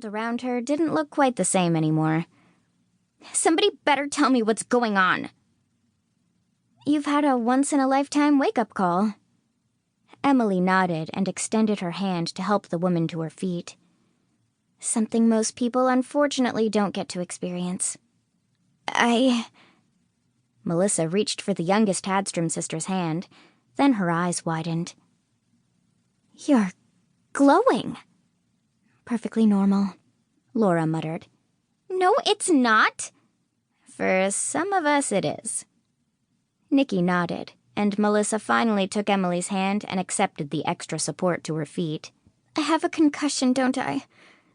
world around her didn't look quite the same anymore. "Somebody better tell me what's going on." "You've had a once-in-a-lifetime wake-up call." Emily nodded and extended her hand to help the woman to her feet. "Something most people unfortunately don't get to experience." Melissa reached for the youngest Hadstrom sister's hand, then her eyes widened. "You're glowing." "Perfectly normal," Laura muttered. "No, it's not." "For some of us it is." Nikki nodded, and Melissa finally took Emily's hand and accepted the extra support to her feet. "I have a concussion, don't I?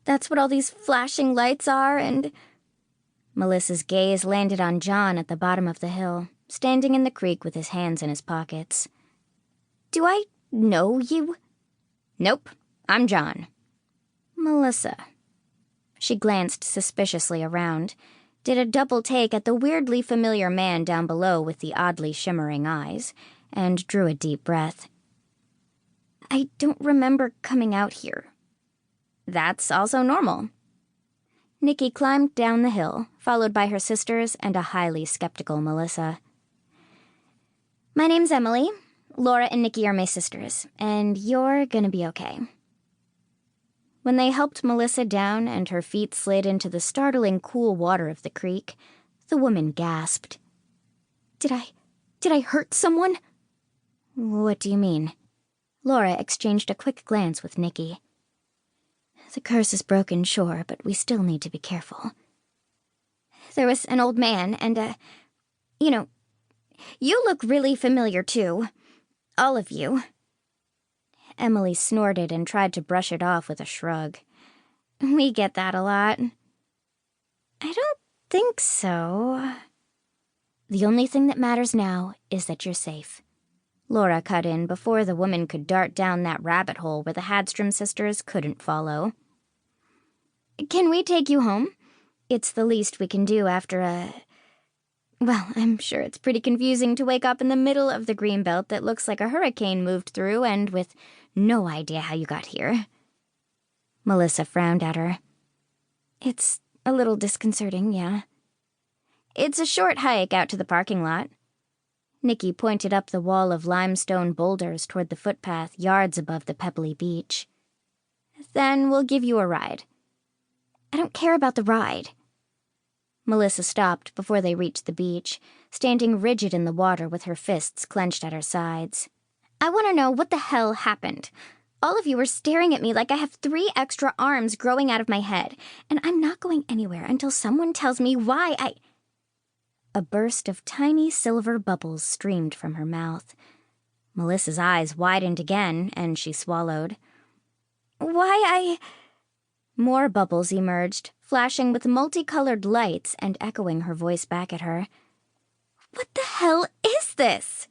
That's what all these flashing lights are, and—" Melissa's gaze landed on John at the bottom of the hill, standing in the creek with his hands in his pockets. "Do I know you?" "Nope, I'm John." "Melissa." She glanced suspiciously around, did a double take at the weirdly familiar man down below with the oddly shimmering eyes, and drew a deep breath. "I don't remember coming out here." "That's also normal." Nikki climbed down the hill, followed by her sisters and a highly skeptical Melissa. "My name's Emily. Laura and Nikki are my sisters, and you're gonna be okay." When they helped Melissa down and her feet slid into the startling cool water of the creek, the woman gasped. Did I hurt someone?" "What do you mean?" Laura exchanged a quick glance with Nikki. "The curse is broken, sure, but we still need to be careful." "There was an old man and you look really familiar, too. All of you." Emily snorted and tried to brush it off with a shrug. "We get that a lot." "I don't think so." "The only thing that matters now is that you're safe." Laura cut in before the woman could dart down that rabbit hole where the Hadstrom sisters couldn't follow. "Can we take you home? It's the least we can do after Well, I'm sure it's pretty confusing to wake up in the middle of the greenbelt that looks like a hurricane moved through and with no idea how you got here." Melissa frowned at her. "It's a little disconcerting, yeah." "It's a short hike out to the parking lot." Nikki pointed up the wall of limestone boulders toward the footpath yards above the pebbly beach. "Then we'll give you a ride." "I don't care about the ride." Melissa stopped before they reached the beach, standing rigid in the water with her fists clenched at her sides. "I want to know what the hell happened. All of you are staring at me like I have 3 extra arms growing out of my head, and I'm not going anywhere until someone tells me why I—" A burst of tiny silver bubbles streamed from her mouth. Melissa's eyes widened again, and she swallowed. More bubbles emerged, flashing with multicolored lights and echoing her voice back at her. "What the hell is this?"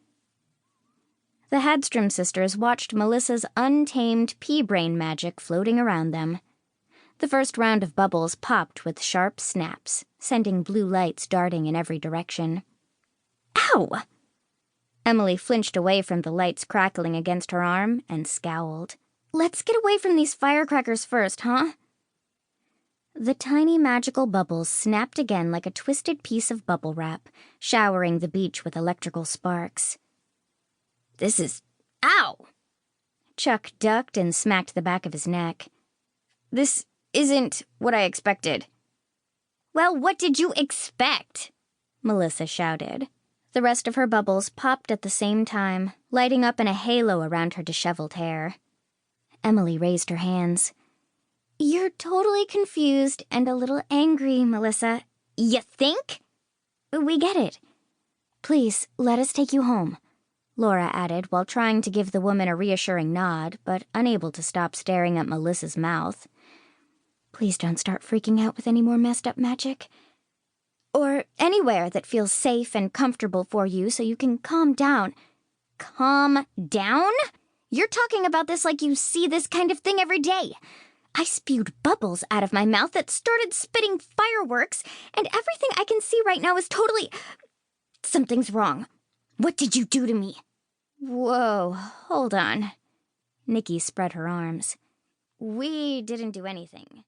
The Hadstrom sisters watched Melissa's untamed pea-brain magic floating around them. The first round of bubbles popped with sharp snaps, sending blue lights darting in every direction. "Ow!" Emily flinched away from the lights crackling against her arm and scowled. "Let's get away from these firecrackers first, huh?" The tiny magical bubbles snapped again like a twisted piece of bubble wrap, showering the beach with electrical sparks. "This is— Ow!" Chuck ducked and smacked the back of his neck. "This isn't what I expected." "Well, what did you expect?" Melissa shouted. The rest of her bubbles popped at the same time, lighting up in a halo around her disheveled hair. Emily raised her hands. "You're totally confused and a little angry, Melissa." "You think?" "We get it. Please, let us take you home," Laura added while trying to give the woman a reassuring nod, but unable to stop staring at Melissa's mouth. "Please don't start freaking out with any more messed up magic. Or anywhere that feels safe and comfortable for you so you can calm down." "Calm down? You're talking about this like you see this kind of thing every day. I spewed bubbles out of my mouth that started spitting fireworks, and everything I can see right now is totally— Something's wrong. What did you do to me?" "Whoa, hold on." Nikki spread her arms. "We didn't do anything."